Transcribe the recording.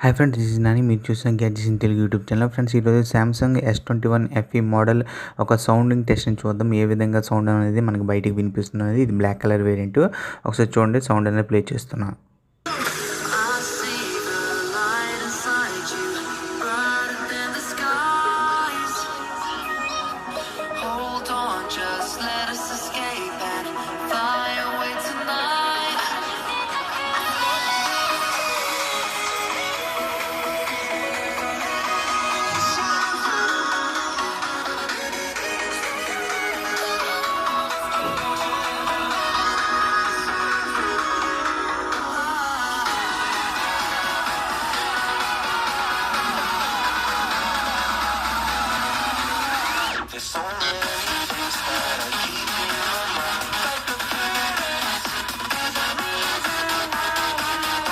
Hi friends, this is Nani. మీరు చూసిన gadgets in Telugu YouTube channel. Friends, ఈరోజు సామ్సంగ్ S21FE మోడల్ ఒక సౌండింగ్ టెస్ట్ని చూద్దాం. ఏ విధంగా సౌండ్ అనేది మనకి బయటికి వినిపిస్తున్నది. ఇది బ్లాక్ కలర్ వేరియంట్. ఒకసారి చూడండి, సౌండ్ అనేది ప్లే చేస్తున్నా.